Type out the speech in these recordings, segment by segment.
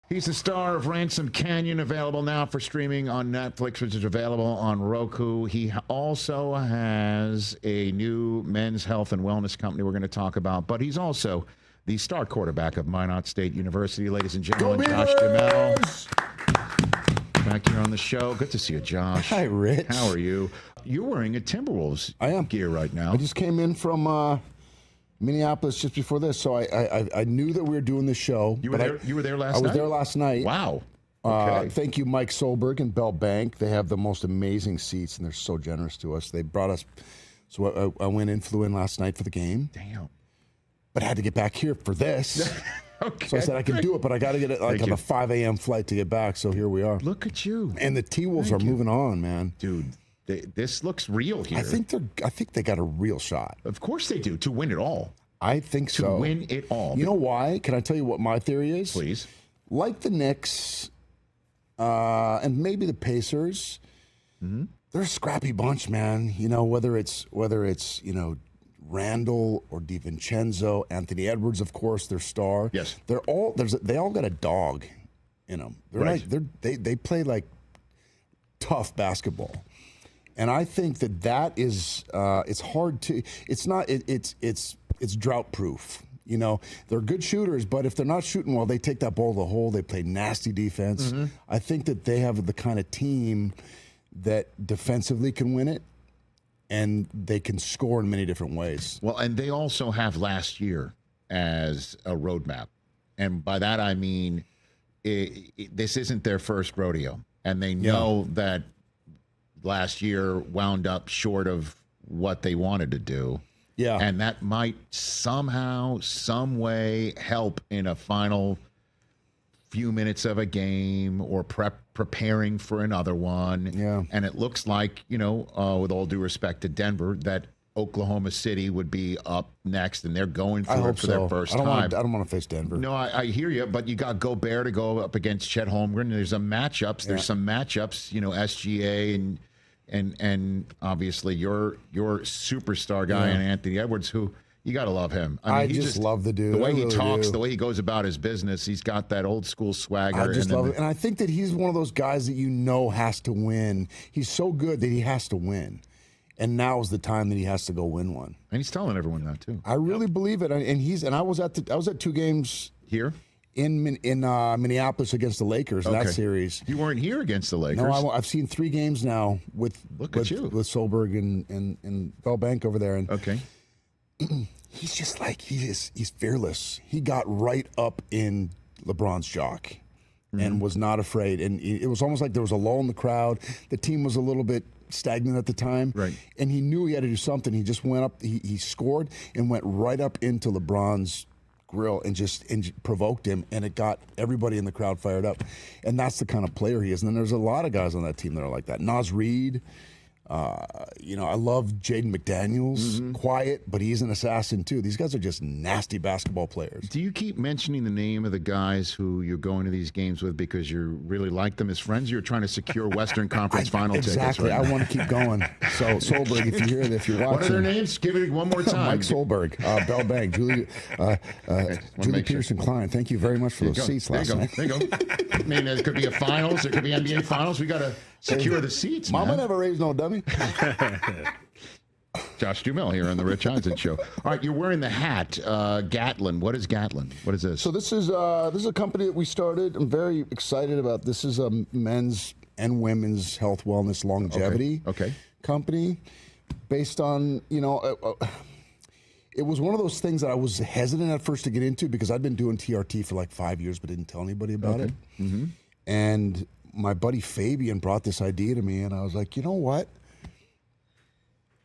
He's the star of Ransom Canyon, available now for streaming on Netflix, which is available on Roku. He also has a new men's health and wellness company we're going to talk about, but he's also the star quarterback of Minot State University. Ladies and gentlemen, Josh Duhamel. Back here on the show. Good to see you, Josh. Hi, Rich. How are you? You're wearing a Timberwolves gear right now. I just came in from Minneapolis just before this, so I knew that we were doing this show. You were there last night? I was there last night. Wow. Okay. Thank you, Mike Solberg and Bell Bank. They have the most amazing seats, and they're so generous to us. They brought us, so I flew in last night for the game. Damn. But I had to get back here for this. Okay. So I said I can do it, but I got to get it on a 5 a.m. flight to get back, so here we are. Look at you. And the T-Wolves are moving on, man. Dude. This looks real here. I think they got a real shot. Of course they do, to win it all. I think so. To win it all. You know why? Can I tell you what my theory is? Please. Like the Knicks and maybe the Pacers, they're a scrappy bunch, man. You know, whether it's Randall or DiVincenzo, Anthony Edwards, of course, their star. Yes. They all got a dog in them. They're right. They play like tough basketball. And I think that is it's hard to it's drought proof. You know, they're good shooters, but if they're not shooting well, they take that ball to the hole. They play nasty defense. I think that they have the kind of team that defensively can win it, and they can score in many different ways. Well, and they also have last year as a roadmap. And by that I mean this isn't their first rodeo. And they know that last year wound up short of what they wanted to do. Yeah. And that might somehow, some way help in a final few minutes of a game or preparing for another one. Yeah. And it looks like, with all due respect to Denver, that Oklahoma City would be up next, and they're going through it for their first time. I don't want to face Denver. No, I hear you, but you got Gobert to go up against Chet Holmgren. There's some matchups. There's some matchups, SGA and obviously your superstar guy and Anthony Edwards, who you got to love him. I mean, just love the dude. The way he really talks, do. the way he goes about his business, he's got that old school swagger. I just love it. And I think that he's one of those guys that has to win. He's so good that he has to win. And now is the time that he has to go win one. And he's telling everyone that too. I really believe it. And I was at 2 games here in Minneapolis against the Lakers in that series. You weren't here against the Lakers. No, I've seen 3 games now with Solberg and Bell Bank over there. And he's just like he's fearless. He got right up in LeBron's jock and was not afraid. And it was almost like there was a lull in the crowd. The team was a little bit stagnant at the time, right? And he knew he had to do something. He just went up. He scored and went right up into LeBron's grill and provoked him, and it got everybody in the crowd fired up. And that's the kind of player he is. And then there's a lot of guys on that team that are like that. Naz Reid. I love Jaden McDaniels. Quiet, but he's an assassin too. These guys are just nasty basketball players. Do you keep mentioning the name of the guys who you're going to these games with because you really like them as friends? You're trying to secure Western Conference final tickets. Exactly. Right? I want to keep going. So Solberg, if you hear it, if you're watching, what are their names? Give it one more time. Mike Solberg, Bell Bank, Julie Pearson Klein. Thank you very much for those seats last night. There you go. I mean, it could be a finals. It could be NBA finals. We got to secure the seats. Mama man. never raised no dummy. Josh Duhamel here on the Rich Eisen Show. All right, you're wearing the hat. Gatlan. What is Gatlan? What is this? So this is a company that we started. I'm very excited about. This is a men's and women's health, wellness, longevity company based on, it was one of those things that I was hesitant at first to get into because I'd been doing TRT for like 5 years but didn't tell anybody about it. And my buddy Fabian brought this idea to me, and I was like, you know what?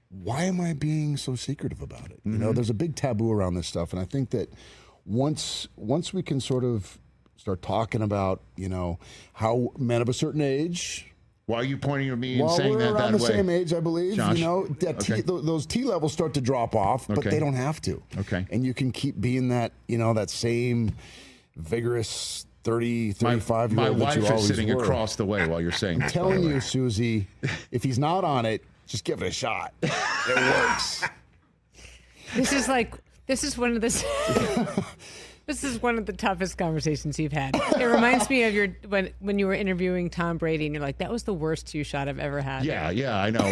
Why am I being so secretive about it? There's a big taboo around this stuff, and I think that once we can sort of start talking about, how men of a certain age. Why are you pointing at me and saying that way? We're around the same age, I believe. Josh. Those T levels start to drop off, but they don't have to. Okay. And you can keep being that, that same vigorous 35-year-old My wife is sitting were. across the way while you're saying this. I'm telling you, Susie, if he's not on it, just give it a shot. It works. This is one of the. This is one of the toughest conversations you've had. It reminds me of when you were interviewing Tom Brady, and you're like, "That was the worst two-shot I've ever had." Yeah, I know.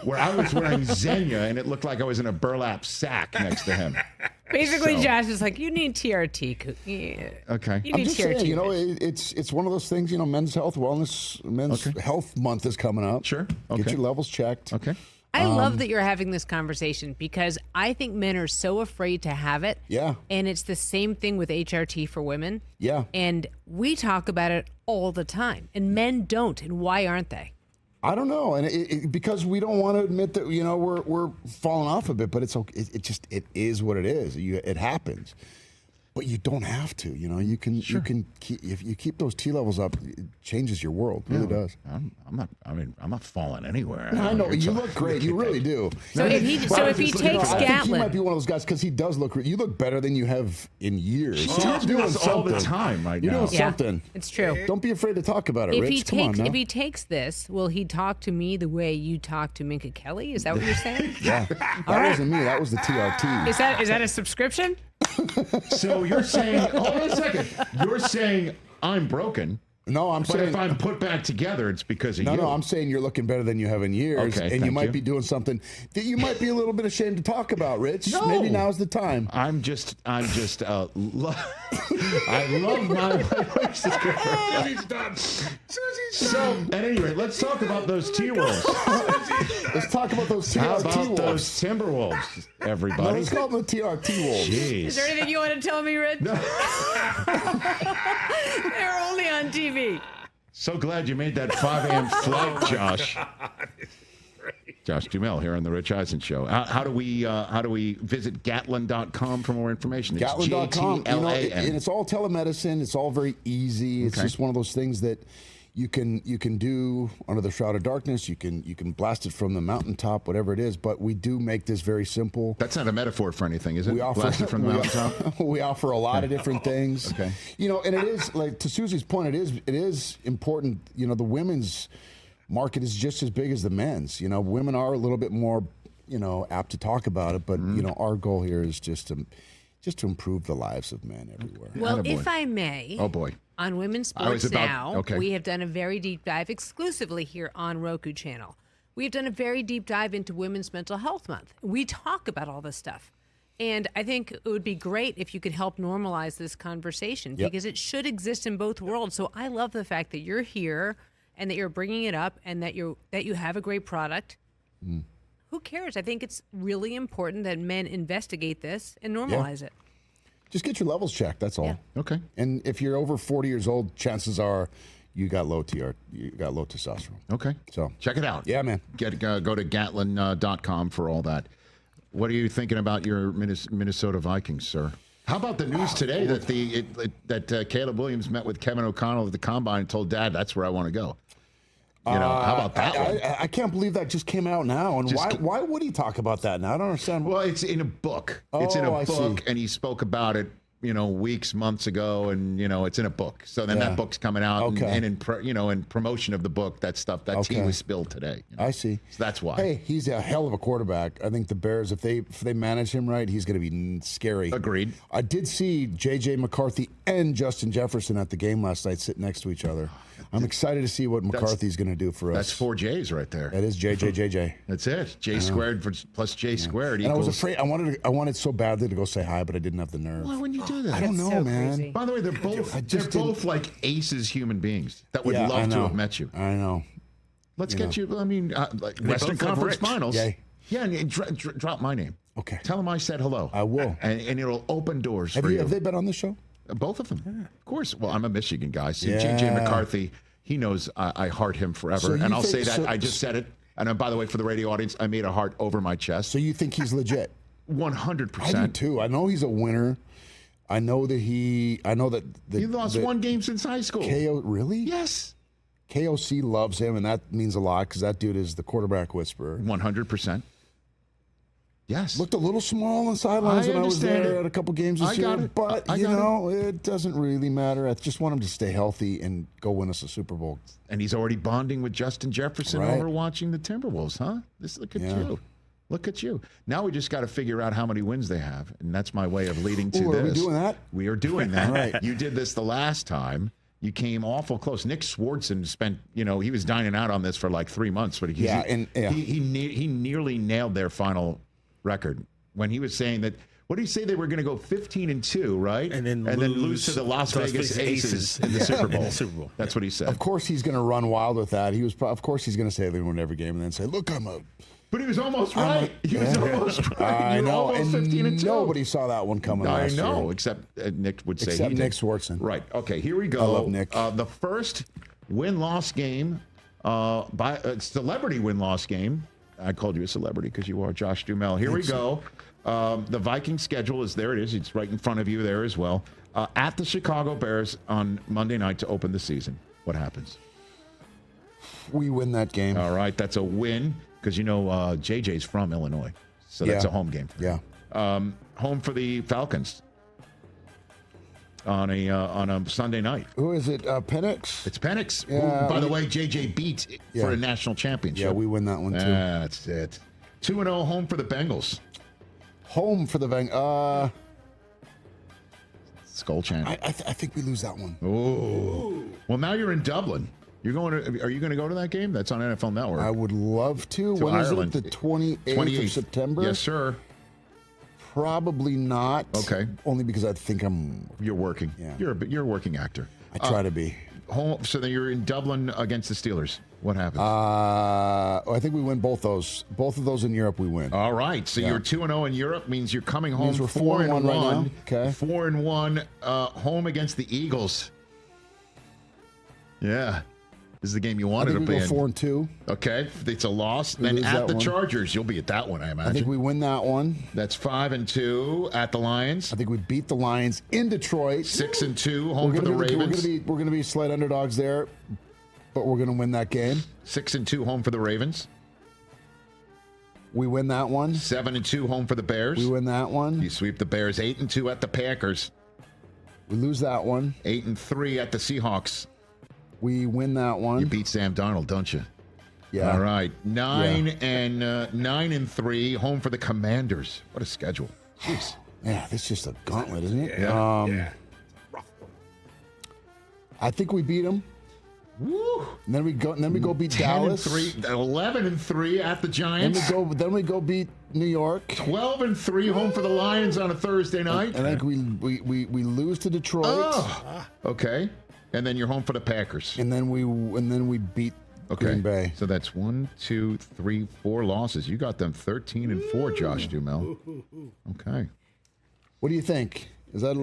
Where I was wearing Xenia, and it looked like I was in a burlap sack next to him. Basically, Josh is like, "You need TRT." Yeah. Okay. You need I'm just TRT. saying, it's one of those things. Men's health, wellness, men's health month is coming up. Sure. Get your levels checked. Okay. I love that you're having this conversation because I think men are so afraid to have it. Yeah. And it's the same thing with HRT for women. Yeah. And we talk about it all the time, and men don't. And why aren't they? I don't know, and because we don't want to admit that we're falling off a bit, but it's okay. It is what it is. It happens, but you don't have to. You can keep, if you keep those T levels up, it changes your world. It really does. I'm not falling anywhere. I know you look great. You really do. So if he takes I think he Gatlan, might be one of those guys because he does look. You look better than you have in years. You're doing this all the time right now. You're doing something. It's true. Don't be afraid to talk about it, Rich. Come on now. If he takes this, will he talk to me the way you talk to Minka Kelly? Is that what you're saying? Yeah, that wasn't me. That was the TRT. Is that a subscription? So you're saying, hold on a second. You're saying I'm broken. No, I'm saying. But if I'm put back together, it's because of you. No, I'm saying you're looking better than you have in years, Okay, and you might you. be doing something that you might be a little bit ashamed to talk about, Rich. No. Maybe now's the time. I love my wife. Susie's done. So, at any rate, let's talk about those T-Wolves. Let's talk about those How TRT about wolves. those Timberwolves, No, everybody? let's call them the TRT wolves. Jeez. Is there anything you want to tell me, Rich? No. They're only on TV. So glad you made that 5 a.m. flight, Josh. Josh Duhamel here on the Rich Eisen Show. How do we visit Gatlan.com for more information? It's Gatlan.com. Gatlan. And it's all telemedicine. It's all very easy. It's just one of those things that you can do under the shroud of darkness. You can blast it from the mountaintop, whatever it is. But we do make this very simple. That's not a metaphor for anything, is it? We offer, Blast it from the mountaintop? We offer a lot of different things. Okay. And it is, like to Susie's point, it is important. The women's market is just as big as the men's. Women are a little bit more, apt to talk about it, but our goal here is just to improve the lives of men everywhere. Well, Attaboy. if I may. Oh boy. On Women's Sports Now, okay. we have done a very deep dive exclusively here on Roku Channel. We've done a very deep dive into Women's Mental Health Month. We talk about all this stuff. And I think it would be great if you could help normalize this conversation because it should exist in both worlds. So I love the fact that you're here and that you're bringing it up and that you have a great product. Who cares? I think it's really important that men investigate this and normalize it. Just get your levels checked. That's all. Yeah. Okay. And if you're over 40 years old, chances are you got low testosterone. Okay. So check it out. Yeah, man. Go to Gatlan.com for all that. What are you thinking about your Minnesota Vikings, sir? How about the news today that Caleb Williams met with Kevin O'Connell at the Combine and told Dad that's where I want to go? How about that one? I can't believe that just came out now. And why would he talk about that now? I don't understand. Well, it's in a book. It's in a I book, see. and he spoke about it, weeks, months ago, and it's in a book. So then that book's coming out, and in promotion of the book, that stuff that tea was spilled today. I see. So that's why. Hey, he's a hell of a quarterback. I think the Bears, if they manage him right, he's going to be scary. Agreed. I did see J.J. McCarthy and Justin Jefferson at the game last night, sitting next to each other. I'm excited to see what McCarthy's going to do for us. That's 4 J's right there. That is JJ. That's it. J squared plus J squared And equals. I was afraid. I wanted so badly to go say hi, but I didn't have the nerve. Why wouldn't you do that? I don't know, so man. crazy. By the way, they're both like aces human beings that would I love to know. have met you. I know. Let's get you. I mean, like Western both live Conference rich. Finals. Yay. Yeah, and drop my name. Okay. Tell them I said hello. I will. And it'll open doors for you. Have they been on the show? Both of them, of course. Well, I'm a Michigan guy. So Yeah. J.J. McCarthy, he knows I heart him forever. So you and I'll say think- that. so- I just said it. And by the way, for the radio audience, I made a heart over my chest. So you think he's legit? 100%. I do too. I know he's a winner. I know that he lost one game since high school. KO really? Yes. KOC loves him, and that means a lot because that dude is the quarterback whisperer. 100%. Yes. Looked a little small on the sidelines I when I was understand there it. at a couple games this I year, got it. but I got it doesn't really matter. I just want him to stay healthy and go win us a Super Bowl. And he's already bonding with Justin Jefferson Right. over watching the Timberwolves, huh? Look at you. Look at you. Now we just got to figure out how many wins they have, and that's my way of leading to Ooh, this. Are we doing that? We are doing that. All right. You did this the last time. You came awful close. Nick Swartzen spent, he was dining out on this for like 3 months, but he nearly nailed their final record when he was saying that. What did he say? They were going to go 15-2, right? And then lose to the Las Vegas Aces in the Super Bowl. That's what he said. Of course, he's going to run wild with that. Of course, he's going to say they win every game and then say, "Look, I'm a." But he was almost right. He was almost right. I know. Almost 15-2. Nobody saw that one coming. I last know, year. except Nick would say Except he Nick did. Swartzen. Right. Okay. Here we go. I love Nick. The first win-loss game, by celebrity win-loss game. I called you a celebrity because you are Josh Duhamel. Here we go. The Vikings schedule is there. It is. It's right in front of you there as well. At the Chicago Bears on Monday night to open the season. What happens? We win that game. All right. That's a win because JJ's from Illinois, so that's a home game. Yeah. Home for the Falcons on a Sunday night. Who is it? Penix? It's Penix. Yeah, who, by the way, JJ beat for a national championship. Yeah, we win that one too. That's it. 2-0 home for the Bengals. Home for the Bengals. Skull chant. I think we lose that one. Oh. Well, now you're in Dublin. Are you going to go to that game? That's on NFL Network. I would love to. When Ireland. is it? The 28th of September? Yes, sir. Probably not. Okay. Only because I think You're working. Yeah. You're a working actor. I try to be. Home. So then you're in Dublin against the Steelers. What happens? I think we win both those. Both of those in Europe, we win. All right. So you're 2-0 in Europe. Means you're coming home. Means we're 4-1 right now. Okay. 4-1. Home against the Eagles. Yeah. This is the game you wanted to be in. 4-2. Okay. It's a loss. We Then lose at that the one. Chargers, you'll be at that one, I imagine. I think we win that one. That's 5-2 at the Lions. I think we beat the Lions in Detroit. 6-2 home for the Ravens. We're gonna be slight underdogs there, but we're gonna win that game. 6-2 home for the Ravens. We win that one. 7-2 home for the Bears. We win that one. You sweep the Bears. 8-2 at the Packers. We lose that one. 8-3 at the Seahawks. We win that one. You beat Sam Darnold, don't you? Yeah. All right. 9-3 home for the Commanders. What a schedule. Jeez. Yeah, this is just a gauntlet, isn't it? Yeah. I think we beat them. Woo. And then we go beat Dallas. 11-3 at the Giants. Then we go beat New York. 12-3 home for the Lions on a Thursday night. I think we lose to Detroit. Oh. Okay. And then you're home for the Packers. And then we beat Green Bay. So that's 1, 2, 3, 4 losses. You got them 13-4, Josh Duhamel. Okay. What do you think? Is that?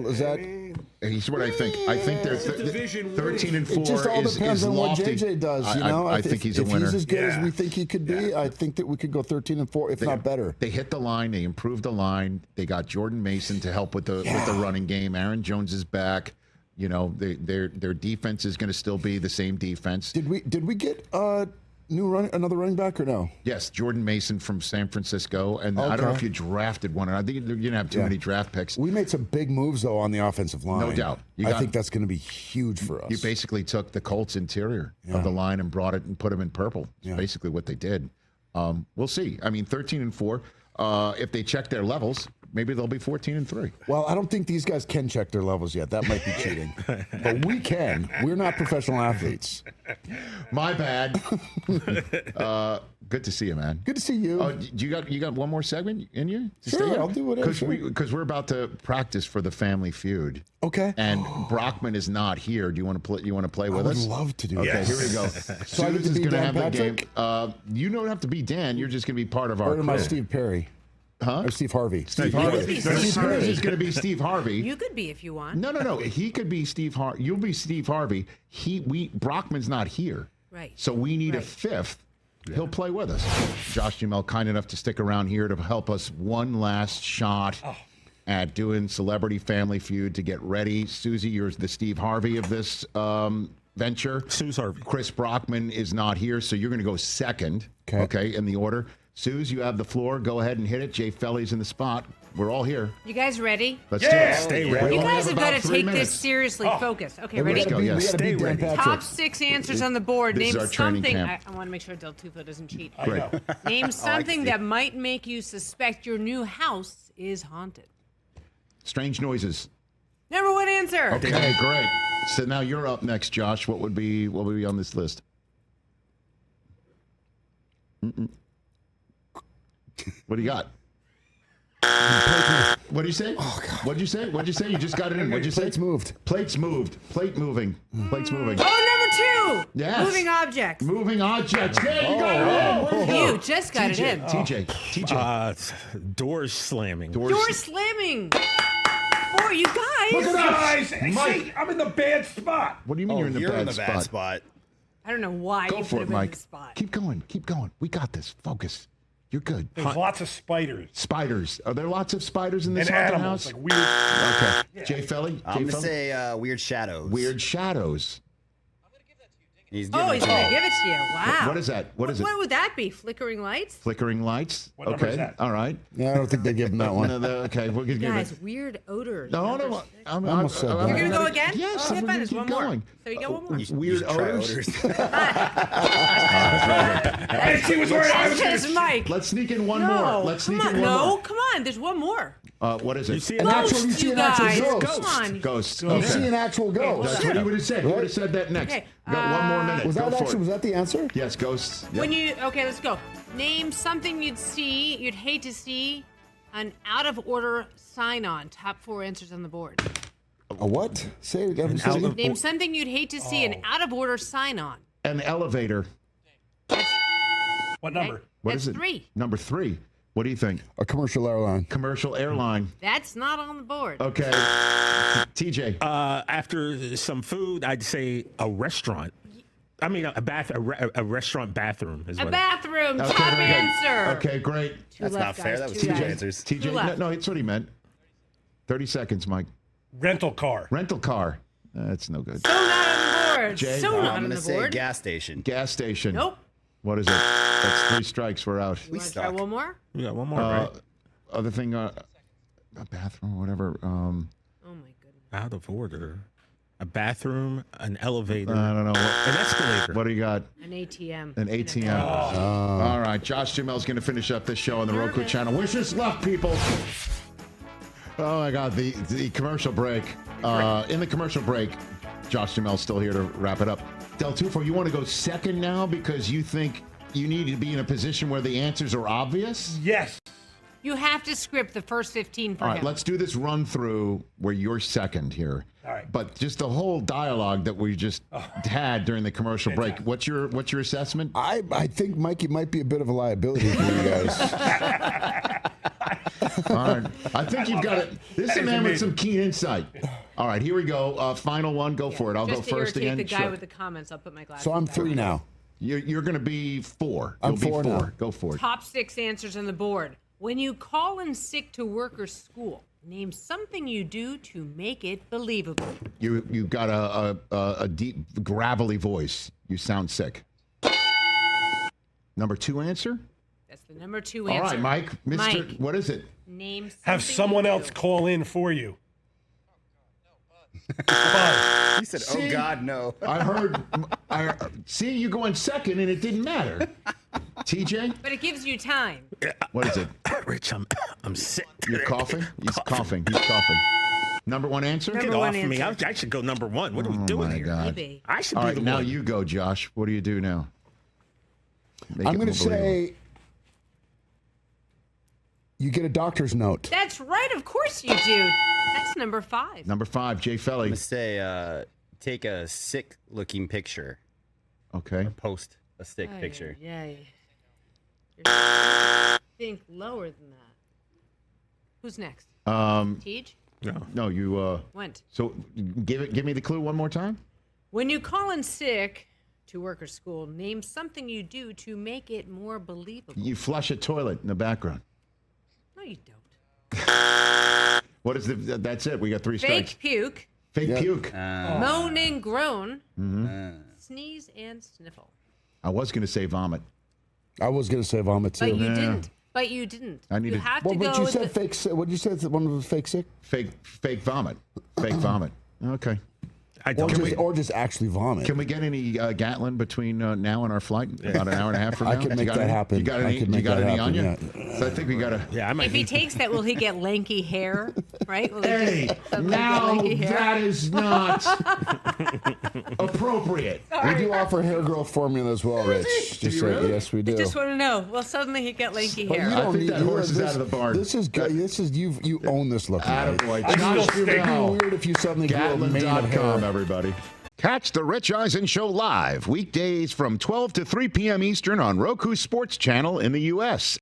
Here's what I think. I think they're 13-4. It just all depends on what JJ does. I think he's a winner. If he's as good as we think he could be, I think that we could go 13-4, if not better. They hit the line. They improved the line. They got Jordan Mason to help with the running game. Aaron Jones is back. Their defense is going to still be the same defense. Did we get another running back or no? Yes, Jordan Mason from San Francisco, and I don't know if you drafted one. I think you didn't have too many draft picks. We made some big moves though on the offensive line. No doubt. I think that's going to be huge for us. You basically took the Colts interior of the line and brought it and put them in purple. That's basically what they did. We'll see. I mean, 13-4. If they check their levels, maybe they'll be 14-3. Well, I don't think these guys can check their levels yet. That might be cheating. But we can. We're not professional athletes. My bad. Good to see you, man. Good to see you. You got one more segment in you? Sure, I'll do whatever. Because we're about to practice for the Family Feud. Okay. And Brockman is not here. Do you want to play? You want to play with us? I would love to do that. Okay, here we go. So I get to Susan's be going to Dan have the game. Patrick? You don't have to be Dan. You're just going to be part of our Or am I crew. Steve Perry? Huh? Or Steve Harvey? Steve Harvey. could be Steve Steve Harvey Harvey. is going to be Steve Harvey. You could be if you want. No. He could be Steve Harvey. You'll be Steve Harvey. Brockman's not here. Right. So we need a Right. fifth. He'll play with us. Josh Duhamel, kind enough to stick around here to help us one last shot at doing Celebrity Family Feud to get ready. Susie, you're the Steve Harvey of this venture. Suze Harvey. Chris Brockman is not here, so you're going to go second, okay, in the order. Suze, you have the floor. Go ahead and hit it. Jay Felly's in the spot. We're all here. You guys ready? Let's do it. Stay We ready. You only guys have got to about 3 take minutes. this seriously. Focus. Okay, ready? Let's go, yes. Stay Stay ready. Top 6 answers on the board. This is Name our training something. camp. I want to make sure Del Tufo doesn't cheat. Great. Name something see. that might make you suspect your new house is haunted. Strange noises. Number 1 answer. Okay, great. So now you're up next, Josh. What would be on this list? What do you got? What do you say? Oh, God. What'd you say? You just got it in. What'd you say? Plates moved. Plates moved. Plate moving. Plates moving. Oh, number 2. Yes. Moving objects. Moving objects. Yeah, you got it in. You just got it in. TJ. Doors slamming. Door slamming. 4, you guys. Look at us. Guys, Mike. see, I'm in the bad spot. What do you mean you're in the bad spot? I don't know why Go you for put it, him in Mike. this spot. Keep going. Keep going. We got this. Focus. You're good. There's lots of spiders Spiders. Are there lots of spiders in this and haunted animals, house? like weird. Okay. Jay Felly? I'm going to say weird shadows. Weird shadows. He's giving Oh, he's it going to to me. give it to you. Wow. What is that? What is it? What would that be? Flickering lights? Flickering lights? What number Okay. is that? All right. Yeah, I don't think they give him that one. Okay. We're going to give Guys, it. weird odors. No, Number no. 6. I'm almost said that. You're going to go again? Yes. Okay, I'm fine. gonna There's keep one more. going. So you got one more. Weird Try odors. And she was worried I was That's going just Mike. Let's sneak in one No, more. Let's sneak come in on. one No, more. come on. There's one more. What is it? You see An actual, you Ghost, see you an actual guys. ghost. Come on. Ghosts. You Okay. see an actual ghost. That's what he would have said. He would have said that next. Okay, Got one more minute. Was Go that for actually, it. was that the answer? Yes, ghosts. Yep. Okay, let's go. Name something you'd hate to see, an out of order sign on. Top 4 answers on the board. A what? Say it again. out of- Name something you'd hate to see, an out of order sign on. An elevator. What number? What That's is it? 3. Number 3. What do you think? A commercial airline. Commercial airline. That's not on the board. Okay. TJ. After some food, I'd say a restaurant. I mean, a restaurant bathroom is A what. bathroom. Okay, Top very good. answer. Okay, great. Two That's left, not fair. guys, That was two two guys. answers. TJ. Two left. No, it's what he meant. 30 seconds, Mike. Rental car. Rental car. That's no good. So not on the board. Jay, so I'm not I'm on going the to say board. gas station. Gas station. Nope. What is it? That's 3 strikes. We're out. You want to try one more? We got one more, right? Other thing, a bathroom or whatever. Oh my goodness. Out of order. A bathroom, an elevator, I don't know. an escalator. What do you got? An ATM. An ATM. All right. Josh Duhamel's going to finish up this show on the Roku channel. Wish us luck, people. Oh, my God. The commercial break. In the commercial break, Josh Duhamel's still here to wrap it up. Del Tufo, you want to go second now because you think you need to be in a position where the answers are obvious? Yes. You have to script the first 15 for All right, him. let's do this run through where you're second here. All right. But just the whole dialogue that we just had during the commercial break. What's your assessment? I think Mikey might be a bit of a liability for you guys. All right. I think you've got it. This is a man with some keen insight. All right, here we go. Final one. Go for it. I'll Just go first to irritate again. the guy Sure. with the comments, I'll put my glasses So I'm back 3 on. now. You're going to be 4. I'm You'll be 4 now. Go for it. Top 6 answers on the board. When you call in sick to work or school, name something you do to make it believable. You got a deep, gravelly voice. You sound sick. Number 2 answer? That's the number 2 All answer. right, Mike. Mr. Mike. What is it? Name something Have someone you else do. call in for you. He said, "Oh God, no." I heard. See, you going second, and it didn't matter. TJ, But it gives you time. what is it? Rich, I'm sick. You're coughing. He's coughing. He's coughing. Number 1 answer. Get Number off one me. answer. I should go number 1. What are we doing my here? God. Maybe. I should All be right, the now one. you go, Josh. What do you do now? Make I'm it going more to believable. say you get a doctor's note. That's right. Of course you do. That's number 5. Number 5, Jay I'm Felly. going to say take a sick-looking picture. Okay. Post a sick picture. Yeah. You're think lower than that. Who's next? Teej? No, you. Went. So give me the clue one more time. When you call in sick to work or school, name something you do to make it more believable. You flush a toilet in the background. No, you don't. What is the? That's it. We got 3 Fake strikes. puke, Fake puke. moan and groan, sneeze and sniffle. I was going to say vomit. I was going to say vomit too. But you didn't. But you didn't. I needed- You have Well, to but go you with said the, fake. What did you say? One was fake sick, Fake vomit. Fake vomit. Okay. I or don't. just actually vomit. Can we get any Gatlan between now and our flight? About an hour and a half from now. I can You make got that any? happen. You got I any? can You make got that any on you? happen, So I think we got to. Yeah, I might. if he takes that, will he get lanky hair? Right? Will he Hey, just suddenly get now lanky hair? that is not appropriate. We do offer hair growth formula as well, Rich. Just you so, really? yes, we I do. just want to know. Will suddenly he get lanky But hair? you I don't think need that horse is out of the barn. This is good. This is you own this look. Right? Attaboy. I Josh still It'd be Duhamel. weird if you suddenly grew a mane of Gatlan.com, hair. everybody. Catch the Rich Eisen Show live weekdays from 12 to 3 p.m. Eastern on Roku Sports Channel in the U.S.